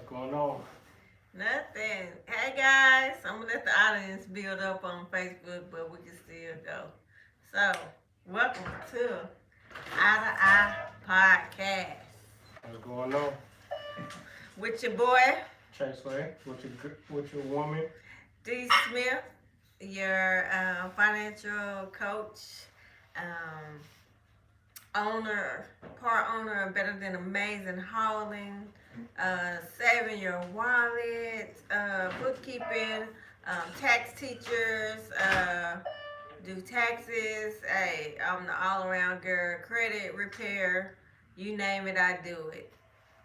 going on? Nothing. Hey guys, I'm gonna let the audience build up on Facebook, but we can still go. So, welcome to Eye to Eye Podcast What's going on? with your boy Chase Way, with your woman. D. Smith, your financial coach, um, owner, part owner of Better Than Amazing Hauling, saving your wallet, bookkeeping, tax teachers, do taxes. Hey, I'm the all around girl. Credit repair, you name it, I do it.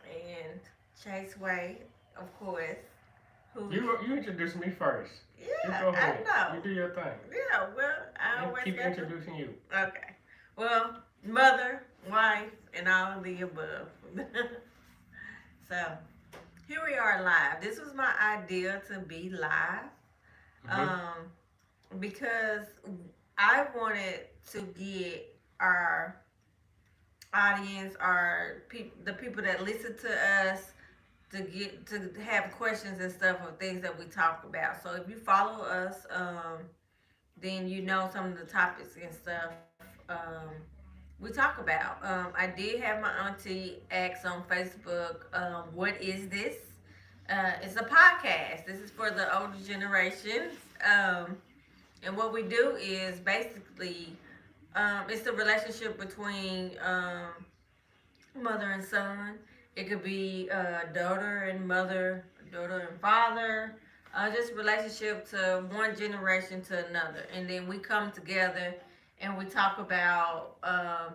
And Chase Way, of course, who? You introduced me first. You Yeah, go I ahead. know. You do your thing. Yeah, well, I And always keep got to. introducing you. Okay. Well, mother, wife, and all of the above. So, here we are live. This was my idea to be live. Mm-hmm. Um, because I wanted to get our audience, the people that listen to us, to have questions and stuff of things that we talk about. So if you follow us, then you know some of the topics and stuff we talk about. I did have my auntie ask on Facebook, "What is this?" It's a podcast. This is for the older generations. And what we do is basically it's the relationship between mother and son. It could be daughter and mother, daughter and father. Just relationship to one generation to another, and then we come together and we talk about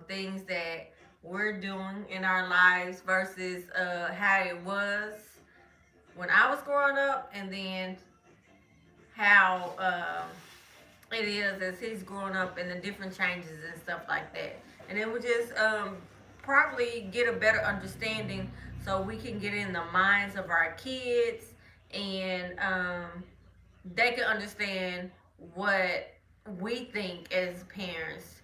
things that we're doing in our lives versus how it was when I was growing up, and then how it is as he's growing up and the different changes and stuff like that. And then we just probably get a better understanding so we can get in the minds of our kids and they can understand what we think as parents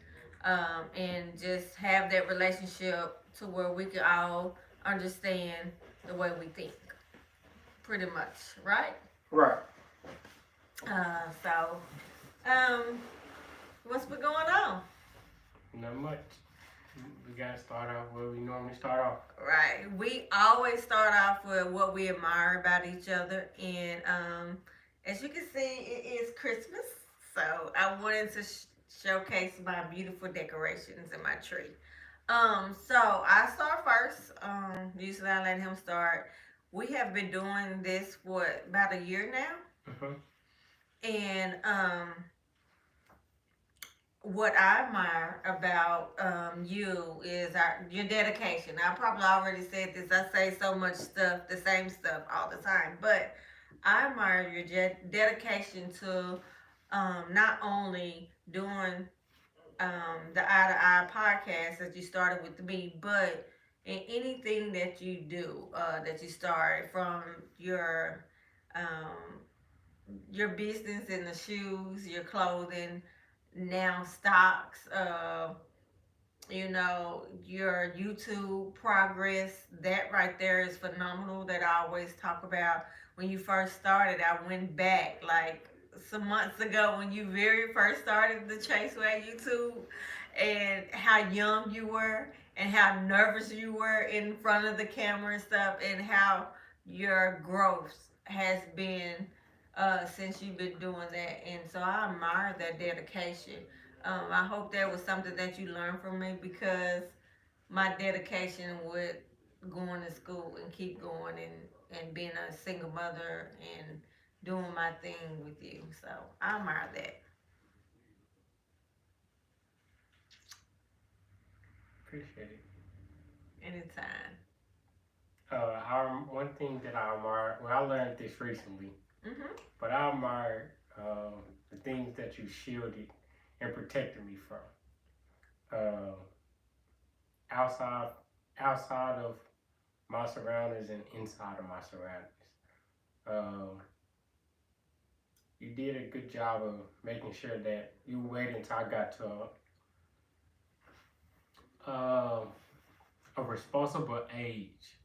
and just have that relationship to where we can all understand the way we think pretty much, right? Right. So um, what's been going on? Not much. We gotta start off where we normally start off. Right. We always start off with what we admire about each other. And as you can see, it is Christmas. So I wanted to showcase my beautiful decorations in my tree. So I start first. Usually I let him start. We have been doing this for about a year now. Mm-hmm. And what I admire about you is your dedication. I probably already said this. I say so much stuff, the same stuff all the time, but I admire your dedication to not only doing the Eye to Eye podcast that you started with me, but in anything that you do, that you start from um, your business in the shoes, your clothing, now stocks, your YouTube progress. That right there is phenomenal. That I always talk about. When you first started, I went back like some months ago when you very first started the Chaseway YouTube, and how young you were and how nervous you were in front of the camera and stuff, and how your growth has been since you've been doing that. And so I admire that dedication. I hope that was something that you learned from me, because my dedication with going to school and keep going and being a single mother and doing my thing with you. So I admire that. Appreciate it. Anytime. One thing that I admire, well, I learned this recently, Mm-hmm. but I admire the things that you shielded and protected me from. Uh, outside, outside of my surroundings and inside of my surroundings. Um, you did a good job of making sure that you waited until I got to a responsible age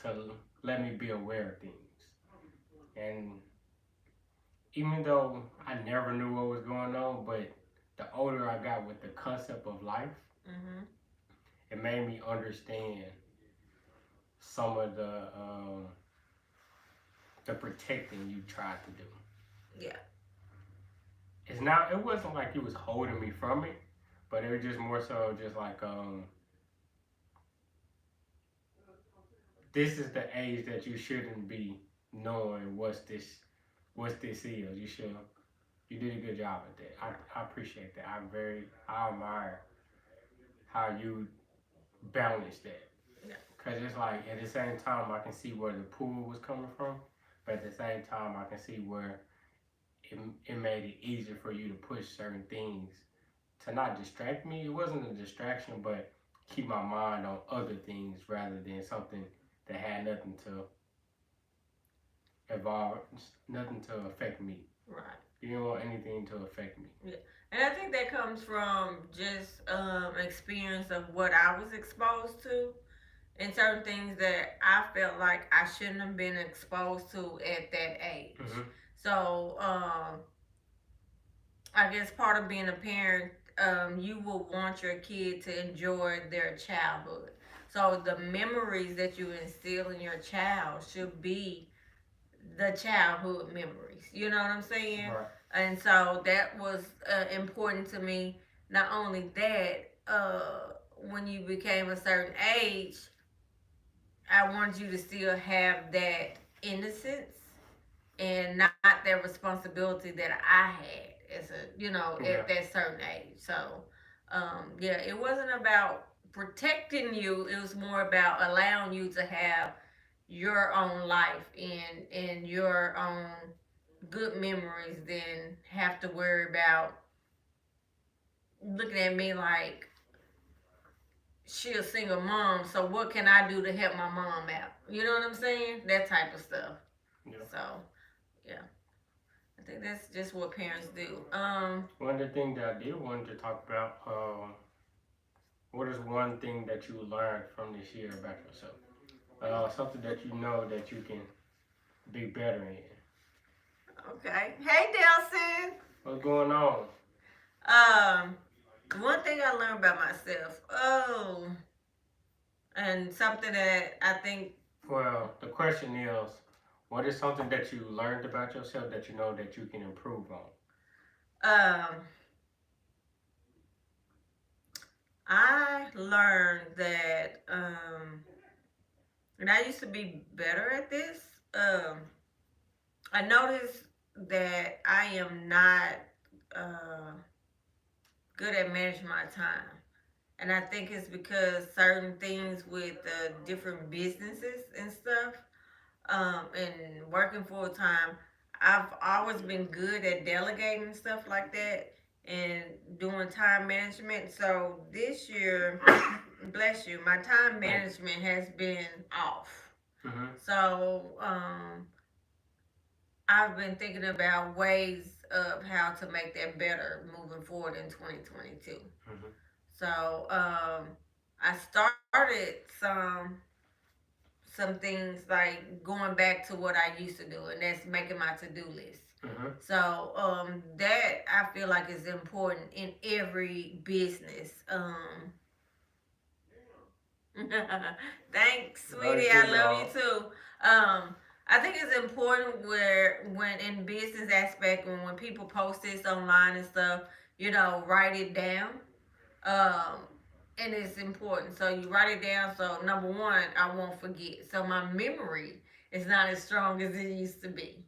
to let me be aware of things. And even though I never knew what was going on, but the older I got with the concept of life, Mhm. it made me understand some of the protecting you tried to do. Yeah. It's not. It wasn't like you was holding me from it, but it was just more so just like this is the age that you shouldn't be knowing what's this is. You did a good job at that. I appreciate that. I admire how you balance that. Yeah. Cause it's like at the same time I can see where the pull was coming from, but at the same time I can see where it made it easier for you to push certain things to not distract me. It wasn't a distraction, but keep my mind on other things rather than something that had nothing to evolve, nothing to affect me. Right. You didn't want anything to affect me. Yeah. And I think that comes from just experience of what I was exposed to and certain things that I felt like I shouldn't have been exposed to at that age. Mm-hmm. So I guess part of being a parent, you will want your kid to enjoy their childhood. So the memories that you instill in your child should be the childhood memories. You know what I'm saying? Right. And so that was important to me. Not only that, when you became a certain age, I wanted you to still have that innocence and not that responsibility that I had as a Yeah. at that certain age. So yeah, it wasn't about protecting you. It was more about allowing you to have your own life and your own good memories than have to worry about looking at me like she a single mom, so what can I do to help my mom out? You know what I'm saying? That type of stuff. Yeah. So yeah, I think that's just what parents do. One of the things that I did want to talk about, what is one thing that you learned from this year about yourself? Something that you know that you can be better in. Okay. Hey, Delson. What's going on? Um, one thing I learned about myself. Oh, and something that I think. Well, the question is, what is something that you learned about yourself that you know that you can improve on? Um, I learned that. And I used to be better at this. Um, I noticed that I am not uh, good at managing my time. And I think it's because certain things with different businesses and stuff, and working full time, I've always been good at delegating and stuff like that and doing time management. So this year, bless you, my time Thanks. management has been off. Mm-hmm. So I've been thinking about ways of how to make that better moving forward in 2022. Mm-hmm. So I started some things like going back to what I used to do, and that's making my to do list. Mm-hmm. So that I feel like is important in every business. Thanks, Love sweetie. you I too, love dog. you too. I think it's important where when in business aspect when people post this online and stuff, write it down. Um, and it's important. So you write it down. So number one, I won't forget. So my memory is not as strong as it used to be.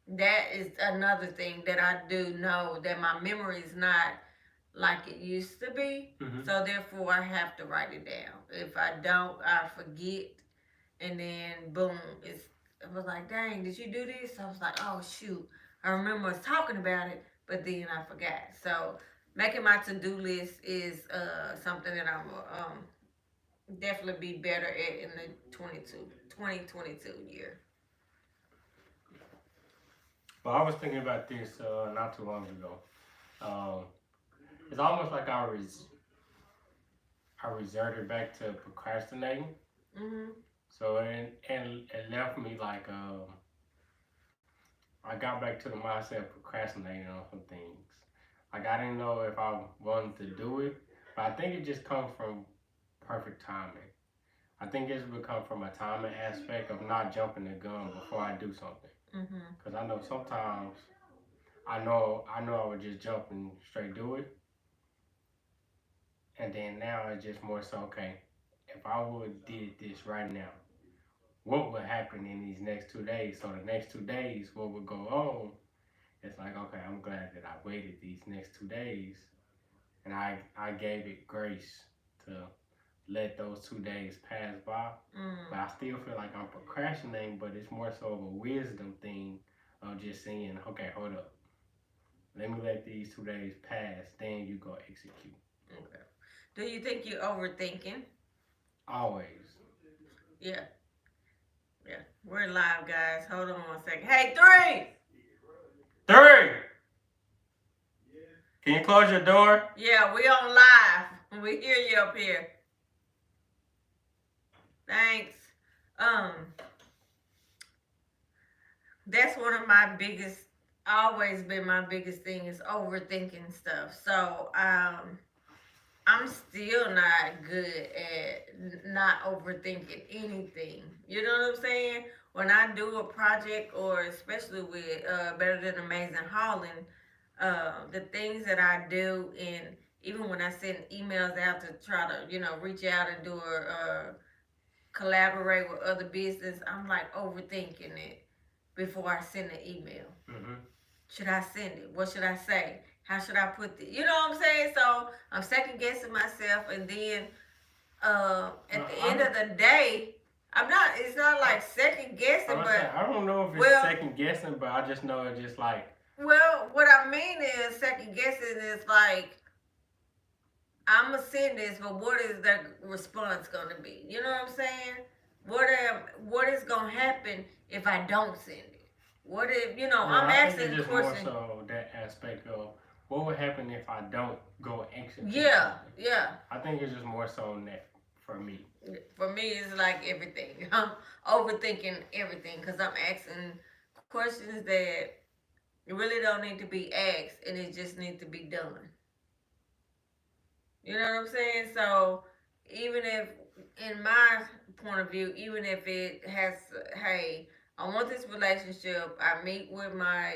That is another thing that I do know that my memory is not like it used to be. Mm-hmm. So therefore, I have to write it down. If I don't, I forget, and then boom, it was like, dang, did you do this? I was like, oh shoot, I remember us talking about it, but then I forgot. So making my to do list is something that I'm definitely be better at in the 2022 year. Well, I was thinking about this not too long ago. Um, it's almost like I resorted back to procrastinating. Mm-hmm. So it left definitely like I got back to the mindset of procrastinating on some things. Like I didn't know if I wanted to do it, but I think it just comes from perfect timing. I think it's become from a timing aspect of not jumping the gun before I do something. Mhm. Cause I know sometimes I know I would just jump and straight do it, and then now it's just more so okay. If I would did this right now, what would happen in these next 2 days? So the next 2 days, what would go on? It's like okay, I'm glad that I waited these next 2 days, and I gave it grace to let those 2 days pass by. But Mm. I still feel like I'm procrastinating, but it's more so of a wisdom thing of just saying, okay, hold up. Let me let these 2 days pass, then you go execute. Okay. Do you think you're overthinking? Always. Yeah. Yeah. We're live, guys. Hold on one second. Hey, three. Three! Can you close your door? Yeah, we on live. We hear you up here. Thanks. Um, that's one of my biggest, always been my biggest thing is overthinking stuff. So, I'm still not good at not overthinking anything. You know what I'm saying? When I do a project, or especially with Better Than Amazing Hauling, the things that I do, and even when I send emails out to try to, reach out and do collaborate with other business, I'm like overthinking it before I send the email. Mm-hmm. Should I send it? What should I say? How should I put it? You know what I'm saying? So I'm second guessing myself, and then No, at the end of the day, I'm not. It's not like second guessing, I'm gonna say but I don't know if it's well, second guessing, but I just know it's just like what I mean is second guessing is like I'm gonna send this, but what is the response gonna be? You know what I'm saying? What is gonna happen if I don't send it? What if no, I'm I think it's asking just more questions. so that aspect of what would happen if I don't go execute Yeah, something. yeah. I think it's just more so on that for me. For me, it's like everything. I'm overthinking everything because I'm asking questions that really don't need to be asked, and it just needs to be done. You know what I'm saying? So even if, in my point of view, even if it has, hey, I want this relationship. I meet with my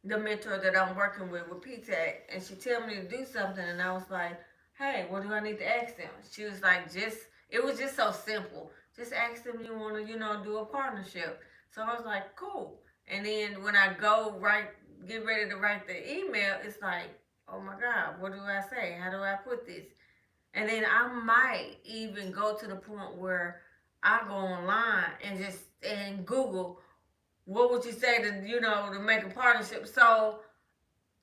the mentor that I'm working with P-Tech, and she tell me to do something, and I was like, hey, what do I need to ask them? She was like, it was just so simple. Just ask them you want to, do a partnership. So I was like, cool. And then when I go get ready to write the email, it's like, oh my God, what do I say? How do I put this? And then I might even go to the point where I go online and Google what would you say to to make a partnership. So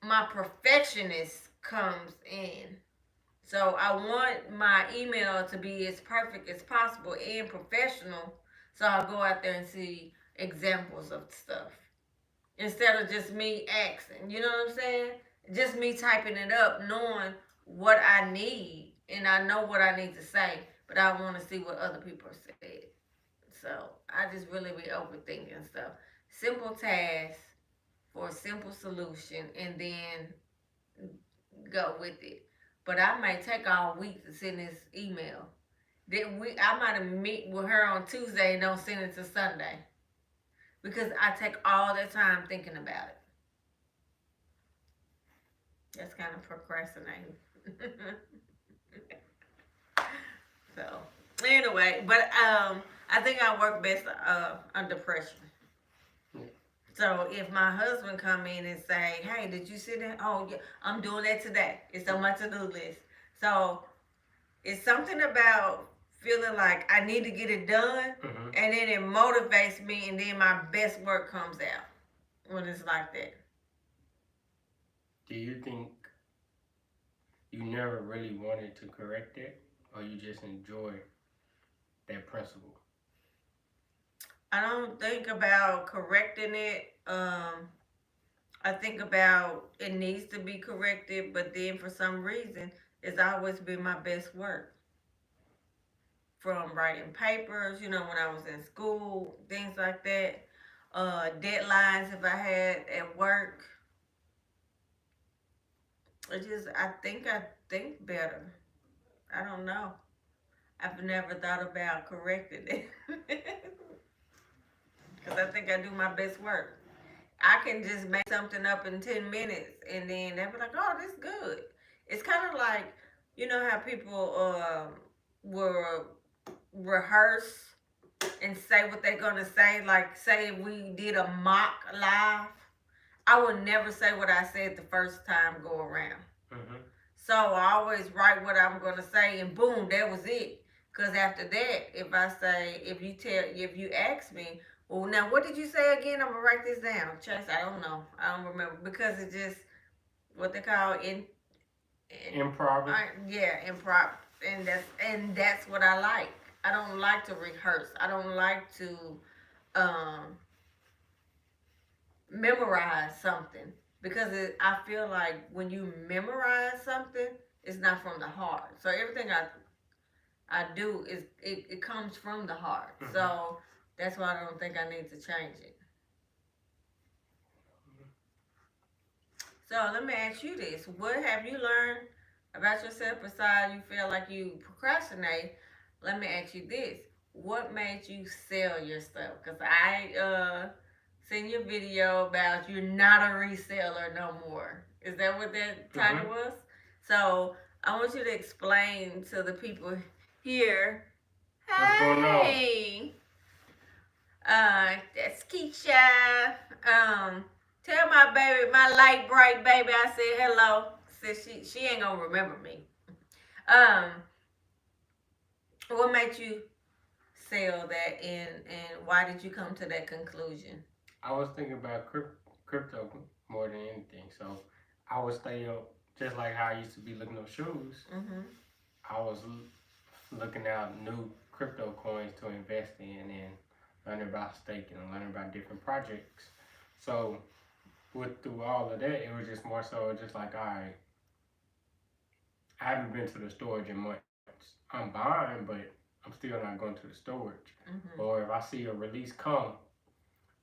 my perfectionist comes in. So I want my email to be as perfect as possible and professional. So I'll go out there and see examples of stuff instead of just me asking. You know what I'm saying? Just me typing it up, knowing what I need, and I know what I need to say, but I want to see what other people said. So I just really be overthinking stuff. Simple tasks for a simple solution, and then go with it. But I may take all week to send this email. I might have meet with her on Tuesday and don't send it to Sunday because I take all the time thinking about it. That's kind of procrastinating. So anyway, but I think I work best under pressure. So if my husband come in and say, "Hey, did you see that? Oh, yeah, I'm doing that today. It's on my to-do list." So it's something about feeling like I need to get it done, and then it motivates me, and then my best work comes out when it's like that. Do you think you never really wanted to correct it, or you just enjoy that principle? I don't think about correcting it. I think about it needs to be corrected, but then for some reason, it's always been my best work. from writing papers, when I was in school, things like that. Deadlines if I had at work. I think better. I don't know. I've never thought about correcting it because I think I do my best work. I can just make something up in 10 minutes and then they'll be like, oh, this is good. It's kind of like, how people will rehearse and say what they're going to say. Like, say if we did a mock live, I would never say what I said the first time go around. Mm-hmm. So I always write what I'm gonna say, and boom, that was it. Cause after that, if you ask me, well, now what did you say again? I'm gonna write this down. Chase, I don't know, I don't remember because it's just what they call Improv. yeah, improv, and that's what I like. I don't like to rehearse. I don't like to um, memorize something because I feel like when you memorize something, it's not from the heart. So everything I do it comes from the heart. Mm-hmm. So that's why I don't think I need to change it. So let me ask you this: what have you learned about yourself besides you feel like you procrastinate? Let me ask you this: what made you sell your stuff? Because I seen your video about you're not a reseller no more. Is that what that Mm-hmm. title was? So I want you to explain to the people here. What's going on? Hey, that's Keisha. Tell my baby, my light bright baby, I said hello. Said she ain't gonna remember me. Um, what made you sell that, and why did you come to that conclusion? I was thinking about crypto more than anything. So I would stay up just like how I used to be looking up shoes. Mm-hmm. I was looking out new crypto coins to invest in and learning about staking and learning about different projects. So with through all of that, it was just more so just like I haven't been to the storage in months. I'm buying, but I'm still not going to the storage. Mm-hmm. Or if I see a release come,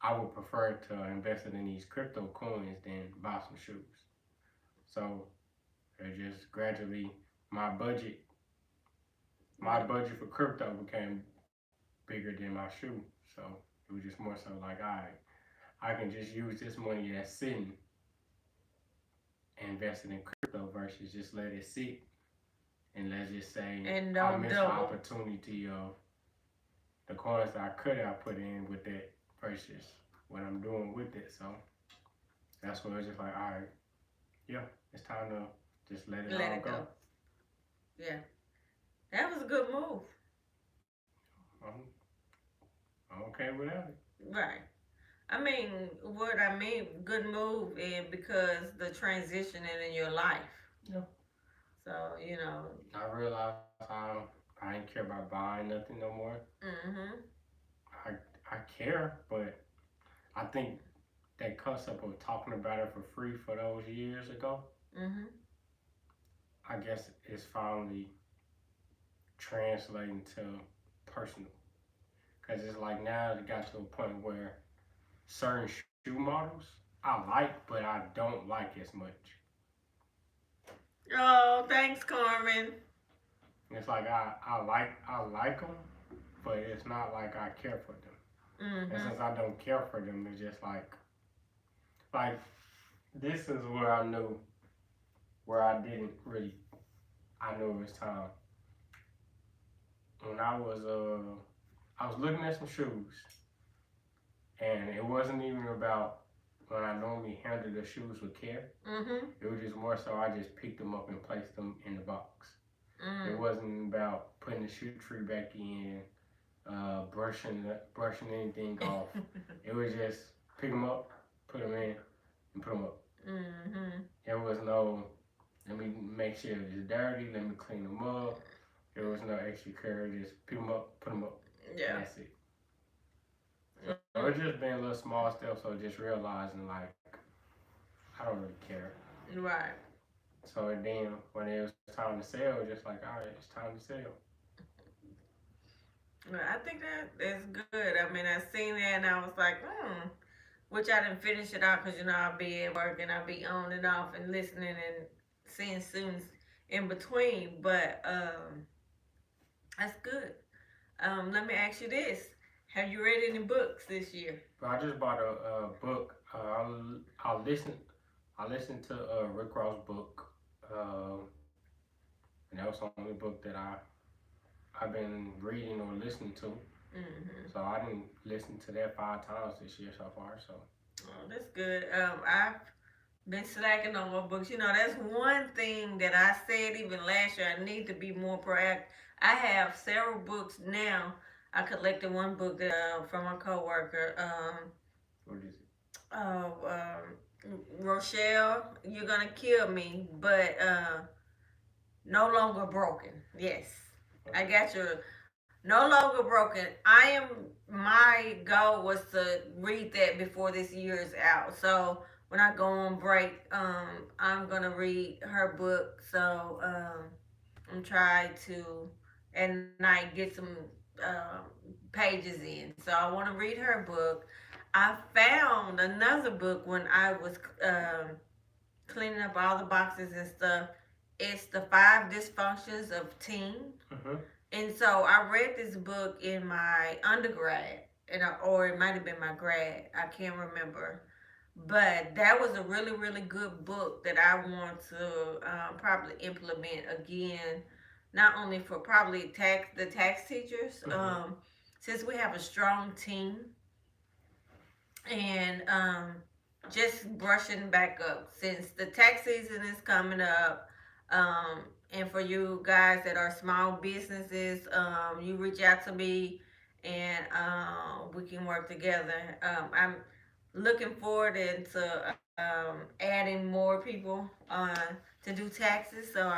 I would prefer to invest it in these crypto coins than buy some shoes. So it just gradually my budget my What? budget for crypto became bigger than my shoe. So it was just more so like, all right, I can just use this money that's sitting and invest it in crypto versus just let it sit and let's just say And I don't missed the double. opportunity of the coins that I could have put in with that versus what I'm doing with it. So that's what it was just like, all right, yeah, it's time to just let it Let all it go. go. Yeah, that was a good move. I'm, I'm okay without it. Right. I mean, what I mean, good move, and because the transition in your life. Yeah. So I realized I ain't care about buying nothing no more. Mhm. I I care, but I think that concept of talking about it for free for those years ago, Mhm. I guess is finally translating to personal. Cause it's like now it got to a point where certain shoe models I like, but I don't like as much. Oh, thanks, Carmen. It's like I like them, but it's not like I care for them. And Mhm. since I don't care for them, it's just like this is where I knew where I didn't really I knew it was time. When I was looking at some shoes and it wasn't even about when I normally handle the shoes with care. Mhm. It was just more so I just picked them up and placed them in the box. It Mm. wasn't about putting the shoe tree back in, brushing anything off. It was just pick them up, put them in, and put them up. Mhm. There was no let me make sure it's dirty. Let me clean them up. There was no extra care. Just pick them up, put them up, and Yeah. that's it. So it's Mm. just been little small steps. So just realizing like I don't really care. Right. So then when it was time to sell, just like all right, it's time to sell. Well, I think that's good. I mean, I seen that and I was like, which I didn't finish it out because I'll be at work and I'll be on and off and listening and seeing students in between. But that's good. Let me ask you this: have you read any books this year? But I just bought a book. I'll listen. I listened to Rick Ross' book, uh, and that was the only book that I've been reading or listening to. Mm-hmm. So I didn't listen to that 5 times this year so far. So Oh, that's good. I've been slacking on my books. That's one thing that I said even last year. I need to be more proactive. I have several books now. I collected one book from a coworker. what is it? Rochelle, you're gonna kill me, but no longer broken. Yes, I Okay. got your no longer broken. I am. My goal was to read that before this year is out. So when I go on break, I'm gonna read her book. So I'm trying to at night get some pages in. So I want to read her book. I found another book when I was cleaning up all the boxes and stuff. It's the five dysfunctions of teen. Mm-hmm. And so I read this book in my undergrad, or it might have been my grad. I can't remember. But that was a really, really good book that I want to probably implement again, not only for probably the tax teachers, Mm-hmm. since we have a strong team, and just brushing back up since the tax season is coming up. And for you guys that are small businesses, you reach out to me and we can work together. I'm looking forward into adding more people to do taxes. So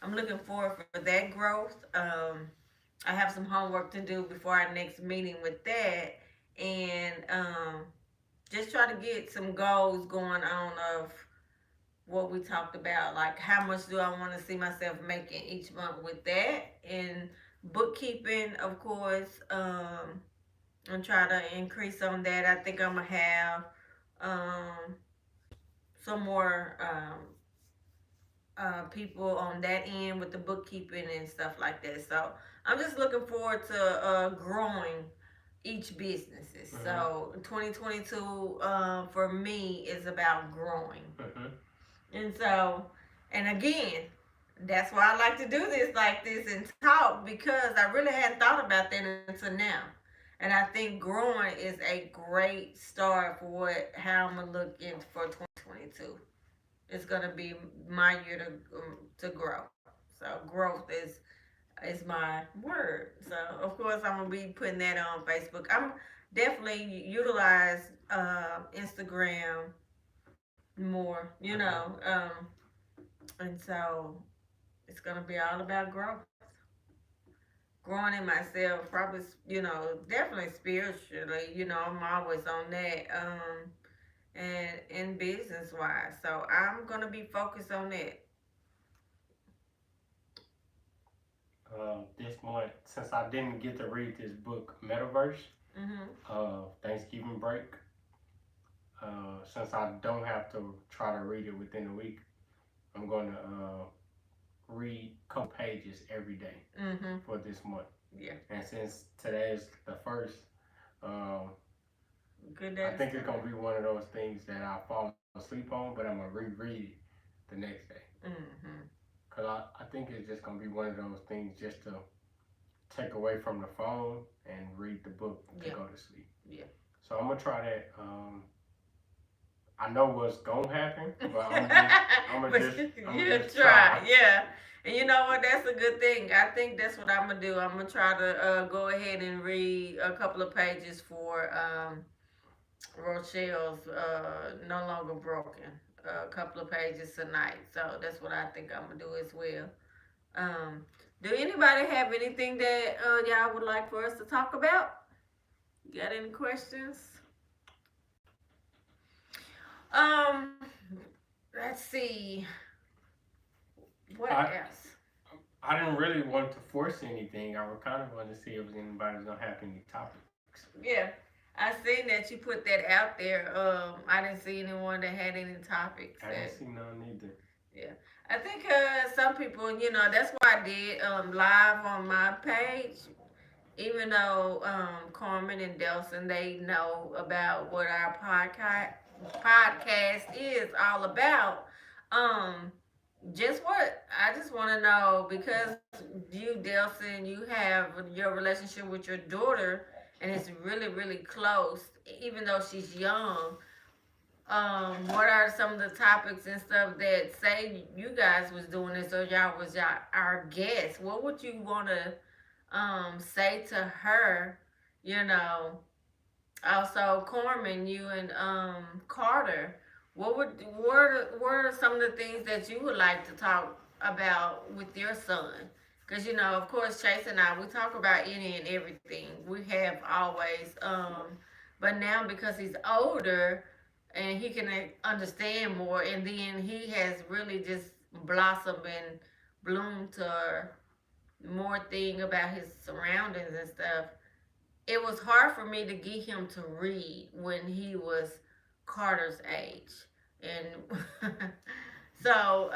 I'm looking forward for that growth. I have some homework to do before our next meeting with that. And just try to get some goals going on of what we talked about, like how much do I want to see myself making each month with that, and bookkeeping, of course, and try to increase on that. I think I'm gonna have um, some more people on that end with the bookkeeping and stuff like that. So I'm just looking forward to growing each businesses. Mm-hmm. So 2022 for me is about growing. Mm-hmm. And so, and again, that's why I like to do this like this and talk because I really hadn't thought about that until now. And I think growing is a great start for how I'm gonna look in for 2022. It's gonna be my year to grow. So growth is my word. So of course I'm gonna be putting that on Facebook. I'm definitely utilize Instagram more, Mm-hmm. and so it's gonna be all about growth, growing in myself. Probably, definitely spiritually. I'm always on that. And in business wise, so I'm gonna be focused on that. This month, since I didn't get to read this book, Metaverse, Mhm. Thanksgiving break, since I don't have to try to read it within a week, I'm going to read a couple pages every day Mhm. for this month. Yeah. And since today is the first, um, Good I day to think it's start. gonna be one of those things that I fall asleep on, but I'm gonna reread it the next day. Mhm. Cause I think it's just gonna be one of those things just to take away from the phone and read the book to Yeah. go to sleep. Yeah. So I'm gonna try that. I know what's gonna happen, but But I'm gonna you just try, try. yeah. And you know what? That's a good thing. I think that's what I'm gonna do. I'm gonna try to go ahead and read a couple of pages for Rochelle's No Longer Broken. A couple of pages tonight. So that's what I think I'm gonna do as well. Um, do anybody have anything that y'all would like for us to talk about? You got any questions? Um, let's see. What I else? I didn't really want to force anything. I would kind of want to see if anybody was gonna have any topics. Yeah. I seen that you put that out there. I didn't see anyone that had any topics I didn't that. see none either. Yeah, I think some people, that's why I did live on my page. Even though Carmen and Delson, they know about what our podcast is all about. Um, just what I just want to know, because you, Delson, you have your relationship with your daughter, and it's really, really close, even though she's young. What are some of the topics and stuff that, say you guys was doing this, or y'all was y'all our guest? What would you want to say to her? You know, also Corman, you and Carter. What are some of the things that you would like to talk about with your son? Because of course, Chase and I, we talk about any and everything. We have always, but now because he's older and he can understand more, and then he has really just blossomed and bloomed to more thing about his surroundings and stuff. It was hard for me to get him to read when he was Carter's age. And so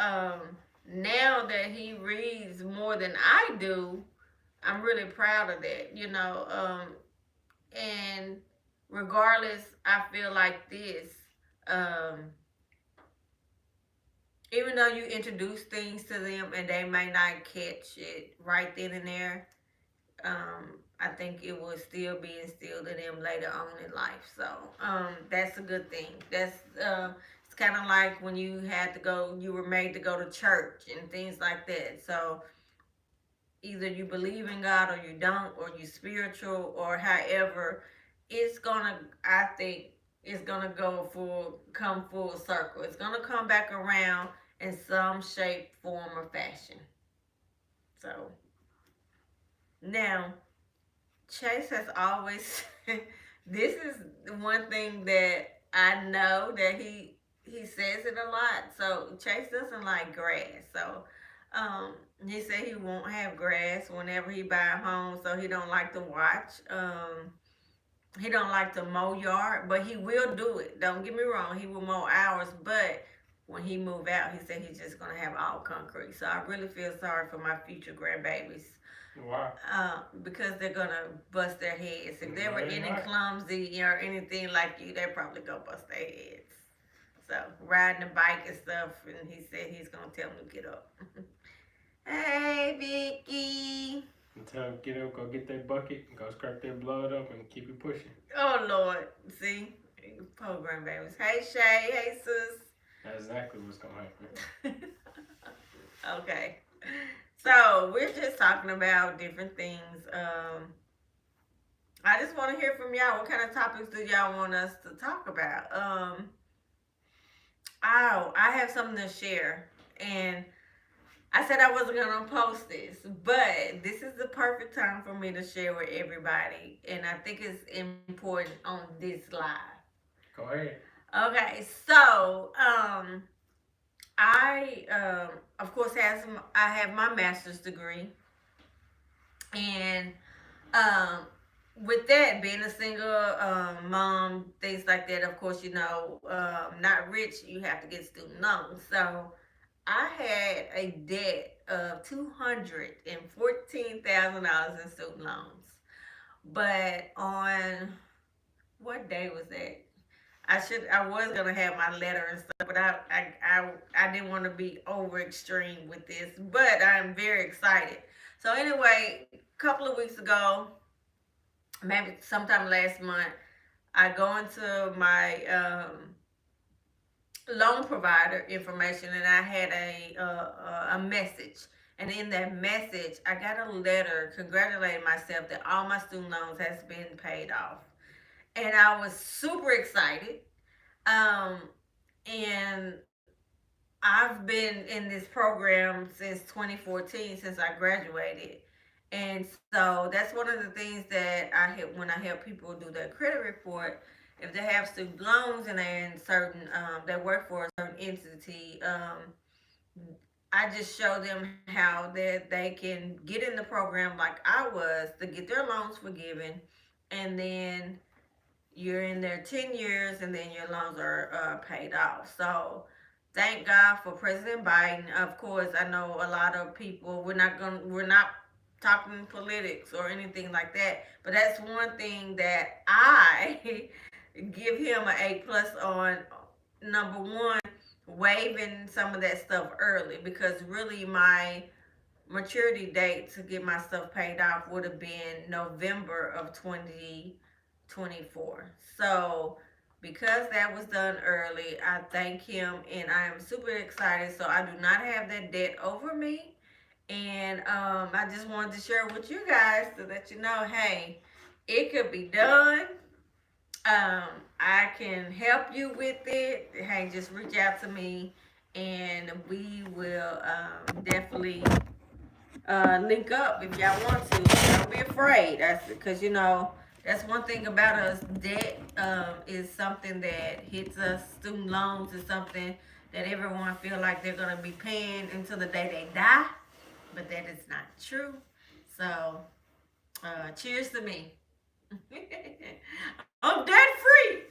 now that he reads more than I do, I'm really proud of that, and regardless, I feel like this. Um, Even though you introduce things to them and they may not catch it right then and there, I think it will still be instilled in them later on in life. So that's a good thing. It's kind of like when you were made to go to church and things like that. So either you believe in God or you don't, or you spiritual, or however, it's gonna. I think it's gonna come full circle. It's gonna come back around in some shape, form, or fashion. So now Chase has always. This is one thing that I know that he says it a lot. So Chase doesn't like grass. So um, he said he won't have grass whenever he buy a home. So he don't like to watch. He don't like to mow yard, but he will do it. Don't get me wrong. He will mow hours, but when he move out, he said he's just gonna have all concrete. So I really feel sorry for my future grandbabies, Why? because they're gonna bust their heads. If they were No, they any not. clumsy or anything like you, they probably gonna bust their heads. So riding a bike and stuff, and he said he's gonna tell them to get up. Hey, Vicky. And tell them get up, go get that bucket, go scrape that blood up, and keep it pushing. Oh Lord, see, program babies. Hey Shay, hey sis. That's exactly what's gonna happen. Okay, so we're just talking about different things. I just want to hear from y'all. What kind of topics do y'all want us to talk about? Oh, I have something to share, and I said I wasn't gonna post this, but this is the perfect time for me to share with everybody, and I think it's important on this live. Go ahead. Okay, so I of course I have my master's degree, and um, with that, being a single mom, things like that, of course, not rich, you have to get student loans. So I had a debt of $214,000 in student loans. But on what day was that? I was gonna have my letter and stuff, but I didn't want to be over extreme with this. But I'm very excited. So anyway, a couple of weeks ago, maybe sometime last month, I go into my loan provider information, and I had a message. And in that message, I got a letter congratulating myself that all my student loans has been paid off, and I was super excited. Um, and I've been in this program since 2014, since I graduated. And so that's one of the things that I help when I help people do their credit report. If they have student loans and they're in certain, they work for a certain entity, I just show them how that they can get in the program like I was to get their loans forgiven, and then you're in there 10 years and then your loans are paid off. So thank God for President Biden. Of course, I know a lot of people, we're not talking politics or anything like that, but that's one thing that I give him an A+ on. Number one, waiving some of that stuff early, because really my maturity date to get my stuff paid off would have been November of 2024. So, because that was done early, I thank him and I am super excited. So, I do not have that debt over me. And I just wanted to share with you guys to let you know, hey, it could be done. Um, I can help you with it. Hey, just reach out to me and we will definitely link up if y'all want to. Don't be afraid. That's because that's one thing about us. Debt is something that hits us. Student loans is something that everyone feel like they're gonna be paying until the day they die, but that is not true. So, cheers to me. I'm debt free.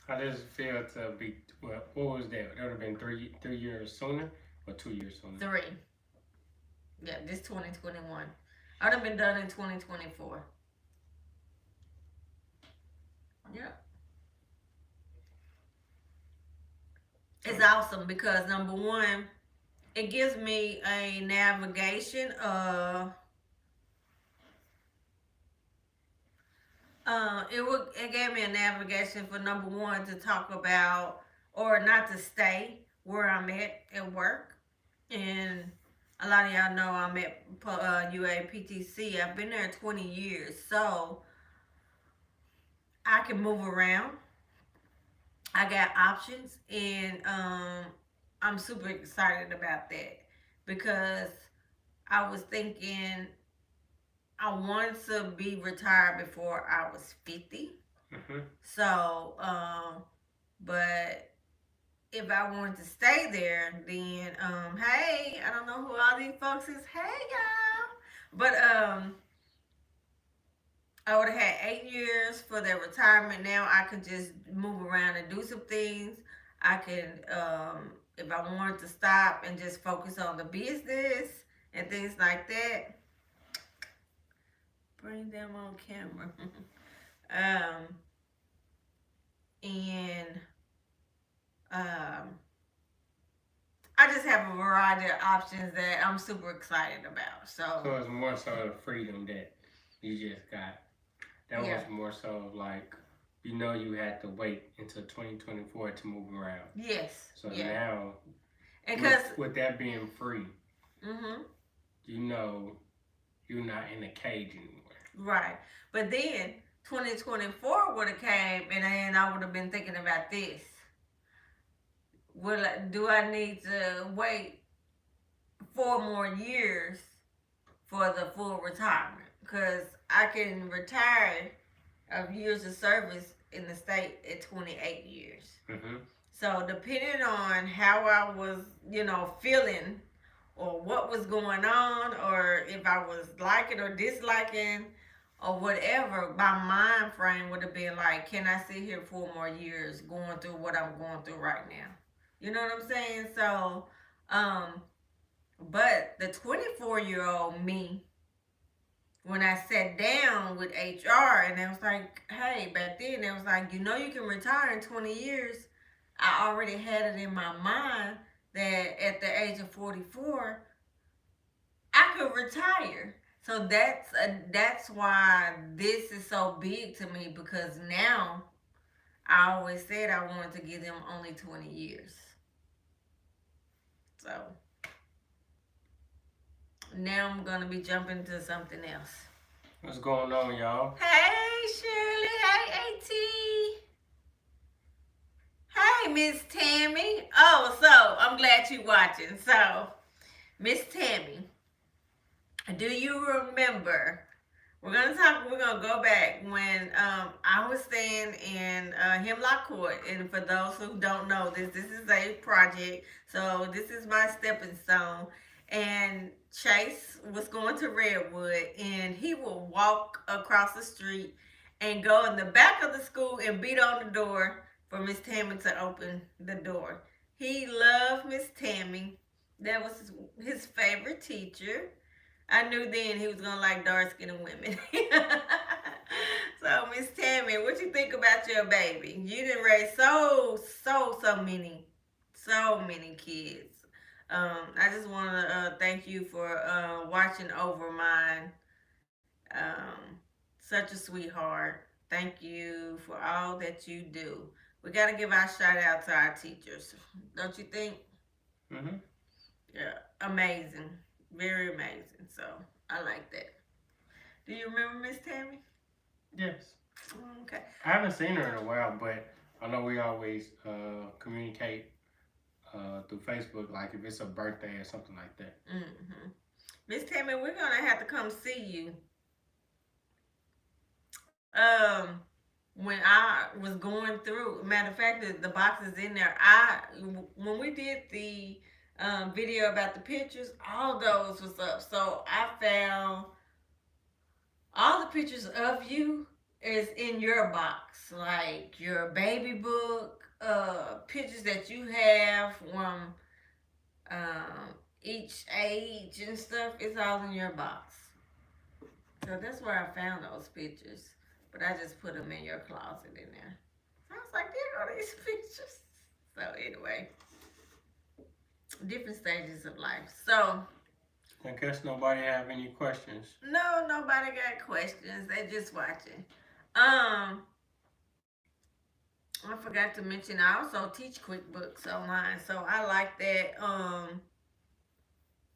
How does it feel to be? Well, what was that? That would have been 3 years sooner, or 2 years sooner. Three. Yeah, this 2021. I'd have been done in 2024. Yeah. It's awesome because number one, it gives me a navigation of it gave me a navigation for number one to talk about or not to stay where I'm at work. And a lot of y'all know I'm at UAPTC. I've been there 20 years, so I can move around. I got options, and I'm super excited about that because I was thinking I wanted to be retired before I was 50. Mm-hmm. So, but if I wanted to stay there, then hey, I don't know who all these folks is. Hey y'all, but I would have had 8 years for their retirement. Now I could just move around and do some things. I could, if I wanted to stop and just focus on the business and things like that, bring them on camera. And I just have a variety of options that I'm super excited about. So it's more so the freedom that you just got. That Yeah. was more so like, you had to wait until 2024 to move around. Yes. So Yeah. now, And because with that being free, mm-hmm. you're not in a cage anymore. Right. But then 2024 would have came and then I would have been thinking about this. Do I need to wait 4 more years for the full retirement? Because I can retire of years of service in the state at 28 years. Mm-hmm. So depending on how I was, feeling or what was going on or if I was liking or disliking or whatever, my mind frame would have been like, can I sit here 4 more years going through what I'm going through right now? You know what I'm saying? So, but the 24-year-old me, when I sat down with HR and they was like, hey, back then they was like, you can retire in 20 years. I already had it in my mind that at the age of 44, I could retire. So that's why this is so big to me, because now I always said I wanted to give them only 20 years. So now I'm going to be jumping to something else. What's going on, y'all? Hey, Shirley. Hey, AT. Hey, Miss Tammy. Oh, so I'm glad you're watching. So, Miss Tammy, do you remember We're gonna go back when I was staying in Hemlock Court, and for those who don't know this, this is a project. So this is my stepping stone. And Chase was going to Redwood, and he would walk across the street and go in the back of the school and beat on the door for Miss Tammy to open the door. He loved Miss Tammy. That was his favorite teacher. I knew then he was gonna like dark skinned women. So Miss Tammy, what you think about your baby? You didn't raise so many kids. I just want to thank you for watching over mine. Such a sweetheart. Thank you for all that you do. We got to give our shout out to our teachers, don't you think? Mm-hmm. Yeah, amazing, very amazing. So I like that. Do you remember Miss Tammy? Yes. Okay. I haven't seen her in a while, but I know we always communicate through Facebook, like if it's a birthday or something like that. Mm-hmm. Miss Tammy, we're gonna have to come see you. Um, when I was going through, matter of fact, the box is in there. When we did the video about the pictures, all those was up. So I found all the pictures of you is in your box, like your baby book, pictures that you have from each age and stuff. It's all in your box. So that's where I found those pictures. But I just put them in your closet in there. So I was like, there go these pictures. So anyway, different stages of life. So I guess nobody have any questions. no, nobody got questions. They just watching. Um, I forgot to mention I also teach QuickBooks online. So I like that.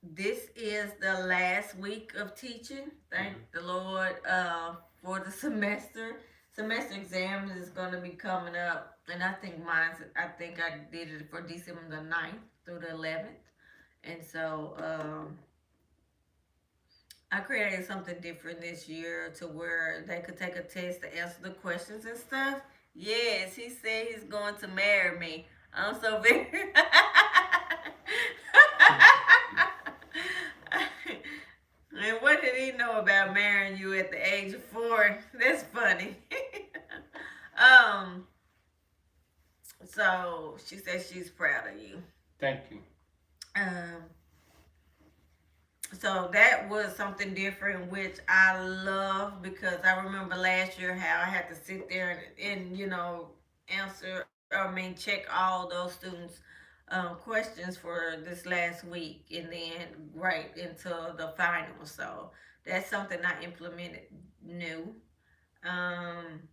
This is the last week of teaching. Thank the Lord for the semester. Semester exams is going to be coming up, and I think I think I did it for December the 9th through the 11th. And so I created something different this year to where they could take a test to answer the questions and stuff. Yes, he said he's going to marry me. I'm so very. And what did he know about marrying you at the age of 4? That's funny. um. So she says she's proud of you. Thank you. Um. So that was something different, which I love because I remember last year how I had to sit there and answer. I mean, check all those students' questions for this last week, and then right into the final. So that's something I implemented new. Um,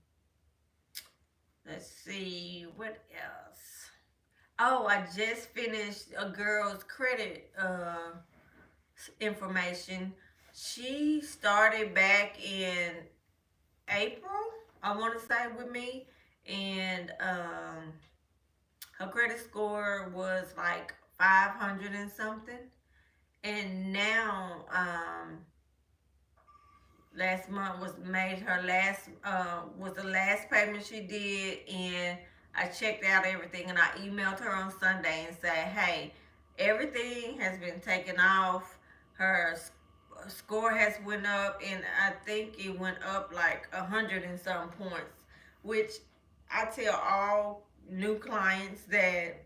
let's see what else. Oh, I just finished a girl's credit information. She started back in April, I want to say, with me, and her credit score was like 500 and something. And now, last month was made her last was the last payment she did, and I checked out everything, and I emailed her on Sunday and said, hey, everything has been taken off. Her score has went up, and I think it went up like 100 and some points, which I tell all new clients that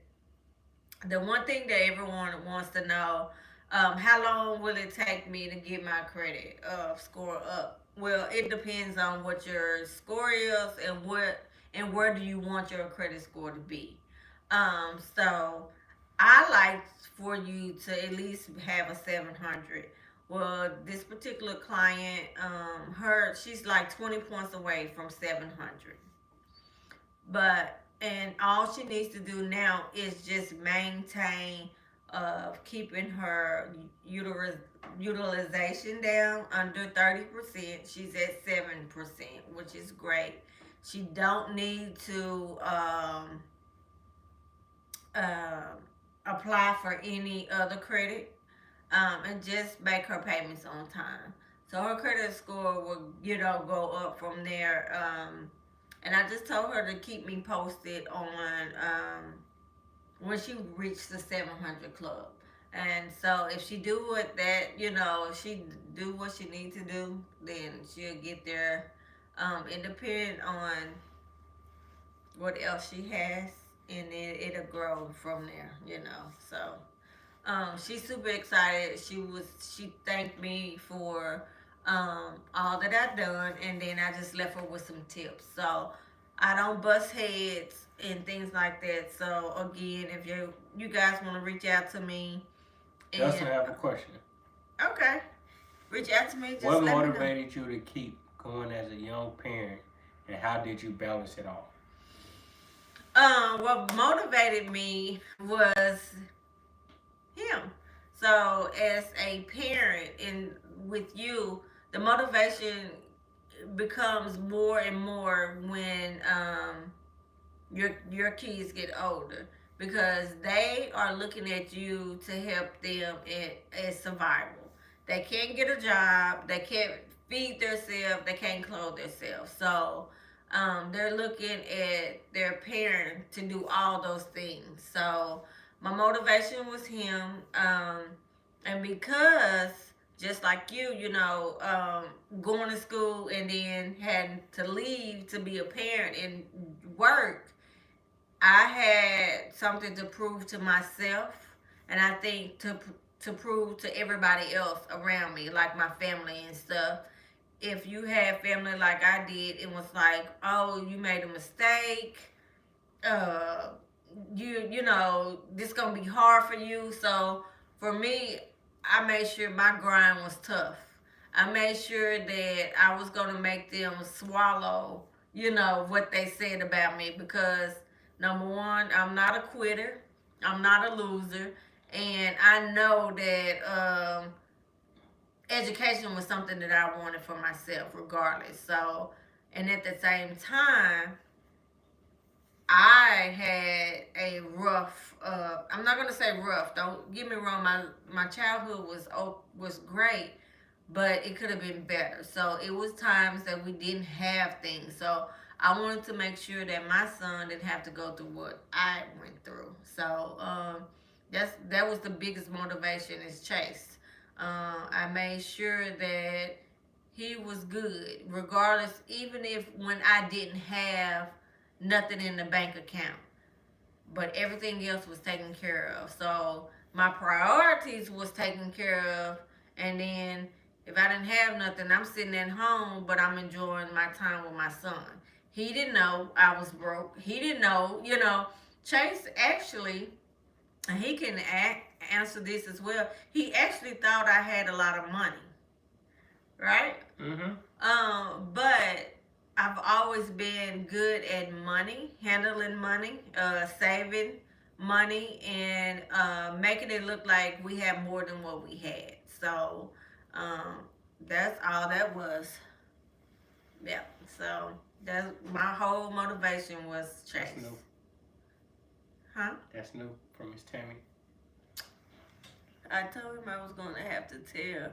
the one thing that everyone wants to know, how long will it take me to get my credit score up? Well, it depends on what your score is and where do you want your credit score to be. So I like for you to at least have a 700. Well, this particular client, she's like 20 points away from 700. But and all she needs to do now is just maintain keeping her utilization down under 30%. She's at 7%, which is great. She don't need to uh, apply for any other credit, and just make her payments on time. So her credit score will, go up from there. And I just told her to keep me posted on when she reached the 700 club. And so if she do what that, if she do what she needs to do, then she'll get there. It depends on what else she has, and then it'll grow from there. So she's super excited. She thanked me for all that I've done, and then I just left her with some tips. So I don't bust heads and things like that. So again, if you guys want to reach out to me, Dustin, and I have a question. okay, reach out to me. Just What let me know. motivated you to keep going as a young parent, and how did you balance it all? What motivated me was him. So as a parent and with you, the motivation becomes more and more when your kids get older, because they are looking at you to help them in survival. They can't get a job, they can't feed themselves, they can't clothe themselves. So they're looking at their parent to do all those things. So my motivation was him, and because just like going to school and then had to leave to be a parent and work, I had something to prove to myself, and I think to prove to everybody else around me, like my family and stuff. If you have family like I did, it was like, oh, you made a mistake. Uh, this gonna be hard for you. So for me, I made sure my grind was tough. I made sure that I was gonna make them swallow, what they said about me, because number one, I'm not a quitter. I'm not a loser, and I know that education was something that I wanted for myself, regardless. So, and at the same time, I had a rough. I'm not gonna say rough. Don't get me wrong. My childhood was great, but it could have been better. So it was times that we didn't have things. So I wanted to make sure that my son didn't have to go through what I went through. So that was the biggest motivation is Chase. I made sure that he was good, regardless. Even if when I didn't have nothing in the bank account, but everything else was taken care of. So my priorities was taken care of, and then if I didn't have nothing, I'm sitting at home, but I'm enjoying my time with my son. He didn't know I was broke. He didn't know. Chase actually, and he can answer this as well. He actually thought I had a lot of money, right? Mm-hmm. But I've always been good at money, handling money, saving money, and making it look like we have more than what we had. So um, that's all that was. Yeah. So that's my whole motivation was Chase. That's new. Huh? That's new from Miss Tammy. I told him I was going to have to tell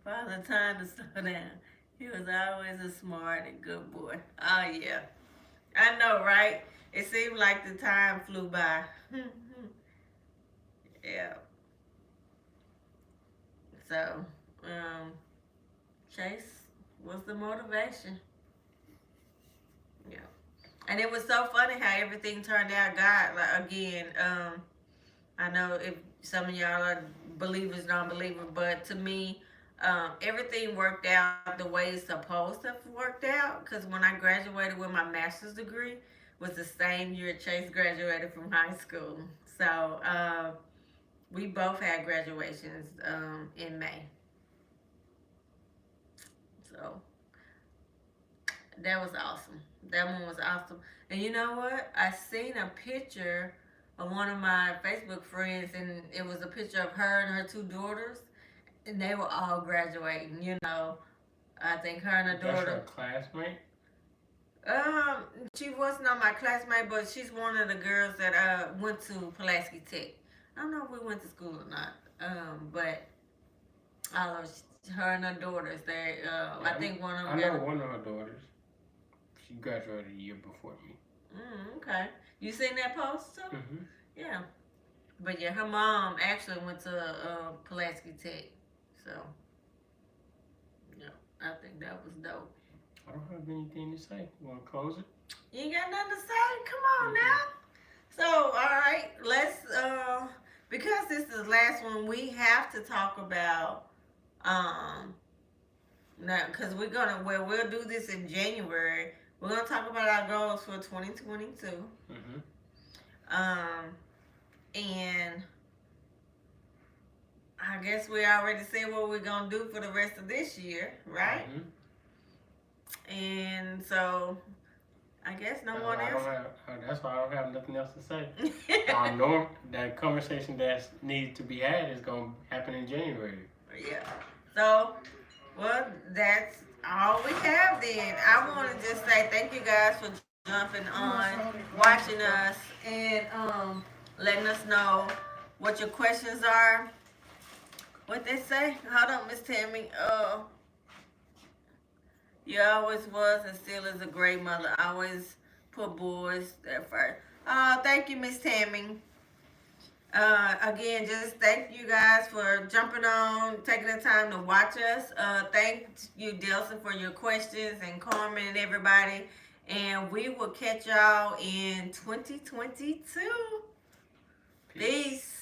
Father time to slow down. He was always a smart and good boy. Oh, yeah. I know, right? It seemed like the time flew by. Yeah. So, Chase was the motivation. Yeah. And it was so funny how everything turned out. God, like, again, I know if some of y'all are believers, non-believers, but to me, everything worked out the way it's supposed to have worked out. Because when I graduated with my master's degree, was the same year Chase graduated from high school. So we both had graduations in May. So that was awesome. That one was awesome. And you know what? I seen a picture of one of my Facebook friends, and it was a picture of her and her two daughters, and they were all graduating. I think her and her That's daughter. your classmate. She was not my classmate, but she's one of the girls that went to Pulaski Tech. I don't know if we went to school or not. But I don't know. Her and her daughters. They, I think one of I them know got. one of her daughters. She graduated a year before me. Okay. You seen that post too? Mm-hmm. Yeah. But yeah, her mom actually went to Pulaski Tech. So, yeah, I think that was dope. I don't have anything to say. You want to close it? You ain't got nothing to say? Come on now. So, all right, let's because this is the last one, we have to talk about now because we'll do this in January. We're gonna talk about our goals for 2022. Mm-hmm. And I guess we already said what we're gonna do for the rest of this year, right? Mm-hmm. And so I guess no one I else. don't have, that's why I don't have nothing else to say. That conversation that needs to be had is going to happen in January. Yeah. So, well, that's all we have then. I want to just say thank you guys for jumping on, watching us, and letting us know what your questions are. What they say? Hold on, Miss Tammy. You always was and still is a great mother. Always put boys there first. Thank you, Miss Tammy. Again, just thank you guys for jumping on, taking the time to watch us. Thank you, Delson, for your questions, and Carmen and everybody. And we will catch y'all in 2022. Peace.